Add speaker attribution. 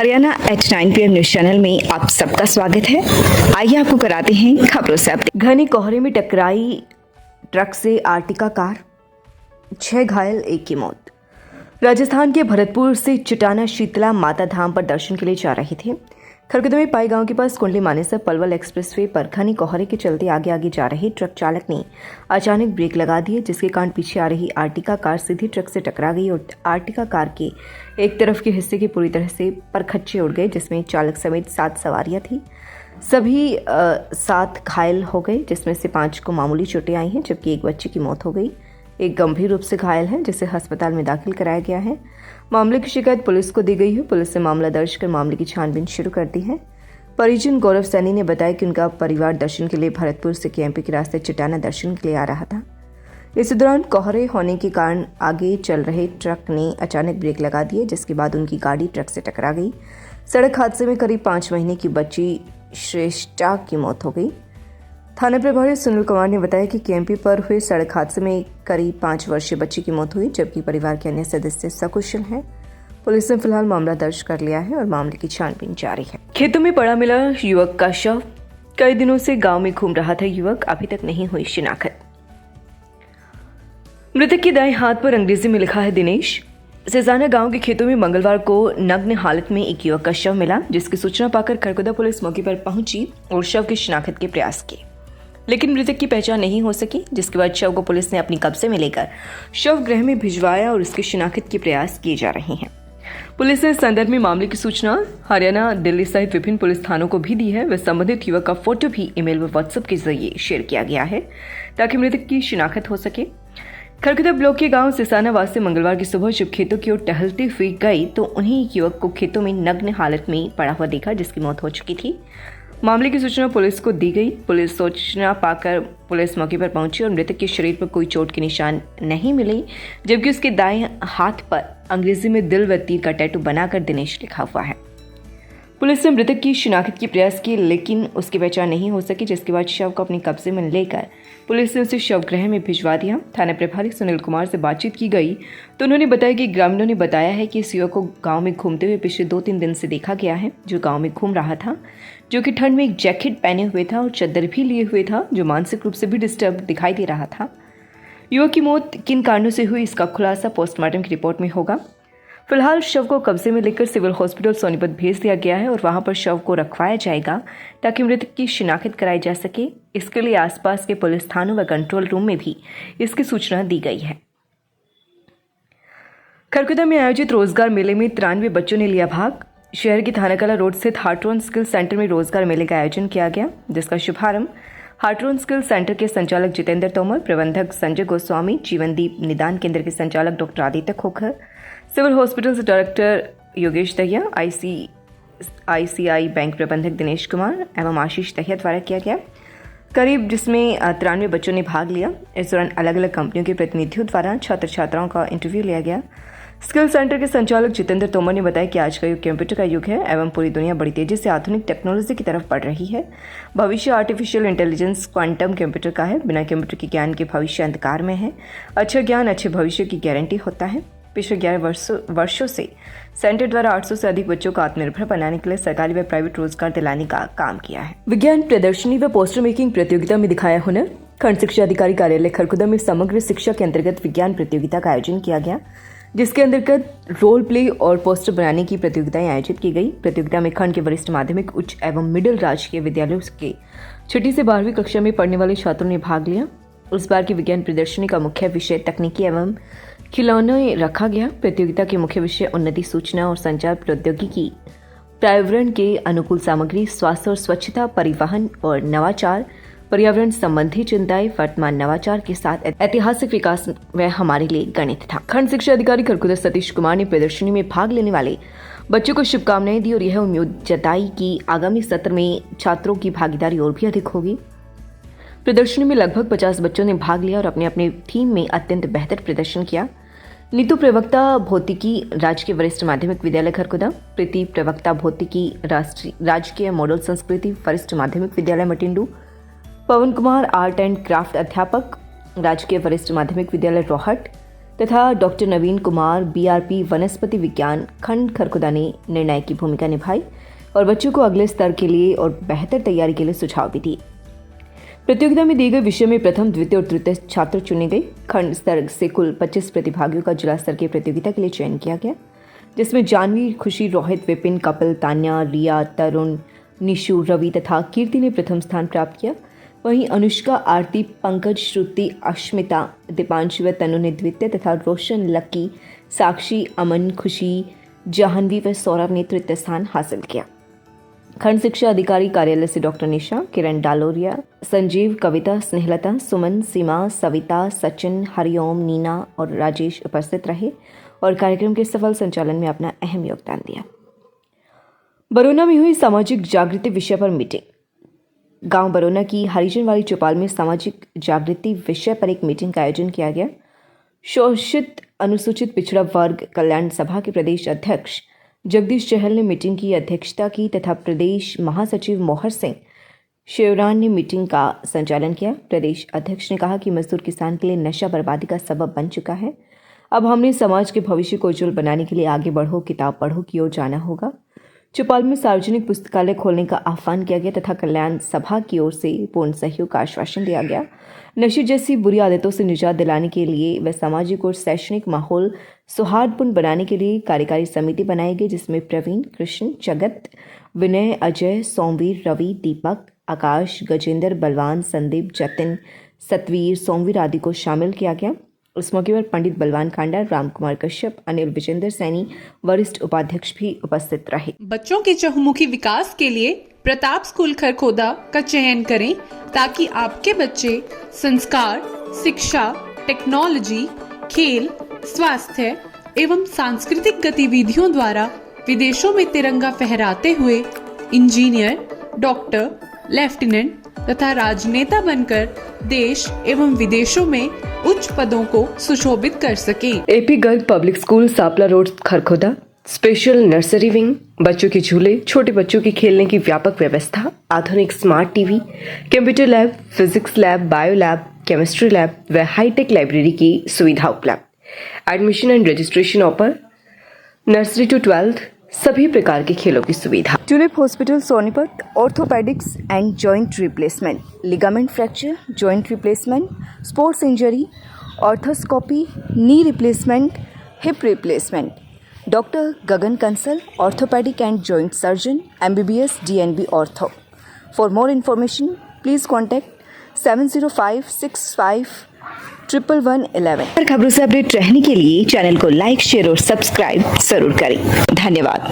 Speaker 1: Haryana H9 PM news channel में आप सबका स्वागत है। आइए आपको कराते हैं खबरों से अपडेट। घने कोहरे में टकराई ट्रक से आर्टिका कार, 6 घायल, 1 की मौत। राजस्थान के भरतपुर से चुटाना शीतला माता धाम पर दर्शन के लिए जा रहे थे। खरगोदा में पाई गांव के पास कुंडली मानेसर पलवल एक्सप्रेसवे पर घने कोहरे के चलते आगे जा रहे ट्रक चालक ने अचानक ब्रेक लगा दिए, जिसके कारण पीछे आ रही आर्टिका कार सीधी ट्रक से टकरा गई और आर्टिका कार के एक तरफ के हिस्से के पूरी तरह से परखच्चे उड़ गए, जिसमें चालक समेत 7 सवारियां थी। सभी 7 घायल हो गए, जिसमें से 5 को मामूली चोटें आई हैं, जबकि एक बच्चे की मौत हो गई। एक गंभीर रूप से घायल है, जिसे अस्पताल में दाखिल कराया गया है। मामले की शिकायत पुलिस को दी गई है। पुलिस ने मामला दर्ज कर मामले की छानबीन शुरू कर दी है। परिजन गौरव सैनी ने बताया कि उनका परिवार दर्शन के लिए भरतपुर से केएमपी के रास्ते चुटाना दर्शन के लिए आ रहा था। इस दौरान कोहरे होने के कारण आगे चल रहे ट्रक ने अचानक ब्रेक लगा दिए, जिसके बाद उनकी गाड़ी ट्रक से टकरा गई। सड़क हादसे में करीब 5 महीने की बच्ची श्रेष्ठा की मौत हो गई। थाना प्रभारी सुनील कुमार ने बताया कि केएमपी पर हुए सड़क हादसे में करीब 5 वर्षीय बच्ची की मौत हुई, जबकि परिवार के अन्य सदस्य सकुशल हैं। पुलिस ने फिलहाल मामला दर्ज कर लिया है और मामले की छानबीन जारी है। खेतों में पड़ा मिला युवक का शव। कई दिनों से गांव में घूम रहा था युवक, अभी तक नहीं हुई शिनाख्त। मृतक के दाएं हाथ पर अंग्रेजी में लिखा है दिनेश। सेजाना गांव के खेतों में मंगलवार को नग्न हालत में एक युवक का शव मिला, जिसकी सूचना पाकर खरगोदा पुलिस मौके पर पहुंची और शव की शिनाख्त के प्रयास किए, लेकिन मृतक की पहचान नहीं हो सकी, जिसके बाद शव को पुलिस ने अपनी कब्जे में लेकर शव गृह में भिजवाया और उसकी शिनाख्त के प्रयास किए जा रहे हैं। पुलिस ने इस संदर्भ में मामले की सूचना हरियाणा, दिल्ली सहित विभिन्न पुलिस थानों को भी दी है। वह संबंधित युवक का फोटो भी ईमेल व व्हाट्सएप के जरिए शेयर किया गया है, ताकि मृतक की शिनाख्त हो सके। खरगोदा ब्लॉक के गांव सिसाना वासी मंगलवार की सुबह जब खेतों की ओर टहलती हुई गई तो उन्हें एक युवक को खेतों में नग्न हालत में पड़ा हुआ देखा, जिसकी मौत हो चुकी थी। मामले की सूचना पुलिस को दी गई। पुलिस सूचना पाकर पुलिस मौके पर पहुंची और मृतक के शरीर पर कोई चोट के निशान नहीं मिले, जबकि उसके दाएं हाथ पर अंग्रेजी में दिल व तीर का टैटू बनाकर दिनेश लिखा हुआ है। पुलिस ने मृतक की शिनाख्त की प्रयास की, लेकिन उसकी पहचान नहीं हो सकी, जिसके बाद शव को अपने कब्जे में लेकर पुलिस ने उसे शव गृह में भिजवा दिया। थाना प्रभारी सुनील कुमार से बातचीत की गई तो उन्होंने बताया कि ग्रामीणों ने बताया है कि इस युवक को गांव में घूमते हुए पिछले 2-3 दिन से देखा गया है, जो गांव में घूम रहा था, जो कि ठंड में एक जैकेट पहने हुए था और चद्दर भी लिए हुए था, जो मानसिक रूप से भी डिस्टर्ब दिखाई दे रहा था। युवक की मौत किन कारणों से हुई, इसका खुलासा पोस्टमार्टम की रिपोर्ट में होगा। फिलहाल शव को कब्जे में लेकर सिविल हॉस्पिटल सोनीपत भेज दिया गया है और वहां पर शव को रखवाया जाएगा, ताकि मृतक की शिनाख्त कराई जा सके। इसके लिए आसपास के पुलिस थानों व कंट्रोल रूम में भी इसकी सूचना दी गई है। खरगोदा में आयोजित रोजगार मेले में 93 बच्चों ने लिया भाग। शहर की थानाकला रोड स्थित हार्ट्रोन स्किल सेंटर में रोजगार मेले का आयोजन किया गया, जिसका शुभारंभ हार्ट्रोन स्किल सेंटर के संचालक जितेंद्र तोमर, प्रबंधक संजय गोस्वामी, जीवनदीप निदान केंद्र के संचालक doctor Aditya Khokhar, civil hospital से director Yogesh Dahiya, ICI bank प्रबंधक दिनेश कुमार एवं आशीष दहिया द्वारा किया गया। करीब जिसमें 93 बच्चों ने भाग लिया। इस दौरान अलग अलग कंपनियों के प्रतिनिधियों द्वारा छात्र छात्राओं का इंटरव्यू लिया गया। स्किल सेंटर के संचालक जितेंद्र तोमर ने बताया कि आज का युग कंप्यूटर का युग है एवं पूरी दुनिया बड़ी तेजी से आधुनिक टेक्नोलॉजी की तरफ बढ़ रही है। भविष्य आर्टिफिशियल इंटेलिजेंस, क्वांटम कंप्यूटर का है। बिना कंप्यूटर के ज्ञान के भविष्य अंधकार में है। अच्छा ज्ञान अच्छे भविष्य की गारंटी होता है। पिछले 11 वर्षों से सेंटर द्वारा 800 से अधिक बच्चों को आत्मनिर्भर बनाने के लिए सरकारी व प्राइवेट रोजगार दिलाने का काम किया है। विज्ञान प्रदर्शनी व पोस्टर मेकिंग प्रतियोगिता में दिखाया हुनर। खंड शिक्षा अधिकारी कार्यालय खरगोदा में समग्र शिक्षा के अंतर्गत विज्ञान प्रतियोगिता का आयोजन किया गया, जिसके अंतर्गत रोल प्ले और पोस्टर बनाने की प्रतियोगिताएं आयोजित की गई। प्रतियोगिता में खंड के वरिष्ठ माध्यमिक, उच्च एवं मिडिल राजकीय विद्यालयों के 6ठी से 12वीं कक्षा में पढ़ने वाले छात्रों ने भाग लिया। इस बार की विज्ञान प्रदर्शनी का मुख्य विषय तकनीकी एवं खिलौने रखा गया। प्रतियोगिता के मुख्य विषय उन्नति, सूचना और संचार प्रौद्योगिकी, पर्यावरण के अनुकूल सामग्री, स्वास्थ्य और स्वच्छता, परिवहन और नवाचार, पर्यावरण संबंधी चिंताएं, वर्तमान नवाचार के साथ ऐतिहासिक विकास व हमारे लिए गणित था। खंड शिक्षा अधिकारी खरगोदा सतीश कुमार ने प्रदर्शनी में भाग लेने वाले बच्चों को शुभकामनाएं दी और यह उम्मीद जताई कि आगामी सत्र में छात्रों की भागीदारी और भी अधिक होगी। प्रदर्शनी में लगभग 50 बच्चों ने भाग लिया और अपने अपने थीम में अत्यंत बेहतर प्रदर्शन किया। नीतू प्रवक्ता भौतिकी राजकीय वरिष्ठ माध्यमिक विद्यालय खरगोदा, प्रीति प्रवक्ता भौतिकी राजकीय मॉडल संस्कृति वरिष्ठ माध्यमिक विद्यालय मटिंडू, पवन कुमार आर्ट एंड क्राफ्ट अध्यापक राजकीय वरिष्ठ माध्यमिक विद्यालय रोहट तथा डॉक्टर नवीन कुमार बीआरपी वनस्पति विज्ञान खंड खरखुदा ने निर्णायक की भूमिका निभाई और बच्चों को अगले स्तर के लिए और बेहतर तैयारी के लिए सुझाव भी दिए। प्रतियोगिता में दिए गए विषय में प्रथम, द्वितीय और तृतीय छात्र चुने गए। खंड स्तर से कुल 25 प्रतिभागियों का जिला स्तर की प्रतियोगिता के लिए चयन किया गया, जिसमें जानवी, खुशी, रोहित, विपिन, कपिल, तान्या, रिया, तरुण, निशु, रवि तथा कीर्ति ने प्रथम स्थान प्राप्त किया। वहीं अनुष्का, आरती, पंकज, श्रुति, अश्मिता, दीपांशु व तनु ने द्वितीय तथा रोशन, लक्की, साक्षी, अमन, खुशी, जाह्नवी व सौरभ ने तृतीय स्थान हासिल किया। खंड शिक्षा अधिकारी कार्यालय से डॉक्टर निशा, किरण डालोरिया, संजीव, कविता, स्नेहलता, सुमन, सीमा, सविता, सचिन, हरिओम, नीना और राजेश उपस्थित रहे और कार्यक्रम के सफल संचालन में अपना अहम योगदान दिया। बरौना में हुई सामाजिक जागृति विषय पर मीटिंग। गांव बरौना की हरिजनवाड़ी चौपाल में सामाजिक जागृति विषय पर एक मीटिंग का आयोजन किया गया। शोषित अनुसूचित पिछड़ा वर्ग कल्याण सभा के प्रदेश अध्यक्ष जगदीश चहल ने मीटिंग की अध्यक्षता की तथा प्रदेश महासचिव मोहर सिंह शेवरान ने मीटिंग का संचालन किया। प्रदेश अध्यक्ष ने कहा कि मजदूर किसान के लिए नशा बर्बादी का सबब बन चुका है। अब हमने समाज के भविष्य को उज्जवल बनाने के लिए आगे बढ़ो, किताब पढ़ो की ओर जाना होगा। चौपाल में सार्वजनिक पुस्तकालय खोलने का आह्वान किया गया तथा कल्याण सभा की ओर से पूर्ण सहयोग का आश्वासन दिया गया। नशे जैसी बुरी आदतों से निजात दिलाने के लिए व सामाजिक और शैक्षणिक माहौल सौहार्दपूर्ण बनाने के लिए कार्यकारी समिति बनाई गई, जिसमें प्रवीण, कृष्ण, जगत, विनय, अजय, सोमवीर, रवि, दीपक, आकाश, गजेंद्र, बलवान, संदीप, जतिन, सतवीर, सोमवीर आदि को शामिल किया गया। इस मौके पर पंडित बलवान खांडा, राम कुमार कश्यप, अनिल विजेंद्र सैनी, वरिष्ठ उपाध्यक्ष भी उपस्थित रहे।
Speaker 2: बच्चों के चहुमुखी विकास के लिए प्रताप स्कूल खरखोदा का चयन करें ताकि आपके बच्चे संस्कार, शिक्षा, टेक्नोलॉजी, खेल, स्वास्थ्य एवं सांस्कृतिक गतिविधियों द्वारा विदेशों में तिरंगा फहराते हुए इंजीनियर, डॉक्टर, लेफ्टिनेंट तथा राजनेता बनकर देश एवं विदेशों में उच्च पदों को सुशोभित कर सके।
Speaker 1: AP Garg public school, Sapla road, Kharkhoda. Special nursery wing, बच्चों के झूले, छोटे बच्चों के खेलने की व्यापक व्यवस्था, आधुनिक smart TV, computer lab, physics lab, bio lab, chemistry lab व हाईटेक लाइब्रेरी की सुविधा उपलब्ध। Admission and registration open. Nursery to 12th सभी प्रकार के खेलों की सुविधा। Tulip hospital Sonipat, orthopaedics and joint replacement, ligament fracture, joint replacement, sports injury, arthroscopy, knee replacement, hip replacement. Doctor Gagan Kansal, orthopaedic and joint surgeon, MBBS DNB ortho. For more information please contact 7056511111। खबरों से update रहने के लिए channel को like, share और subscribe जरूर करें। धन्यवाद।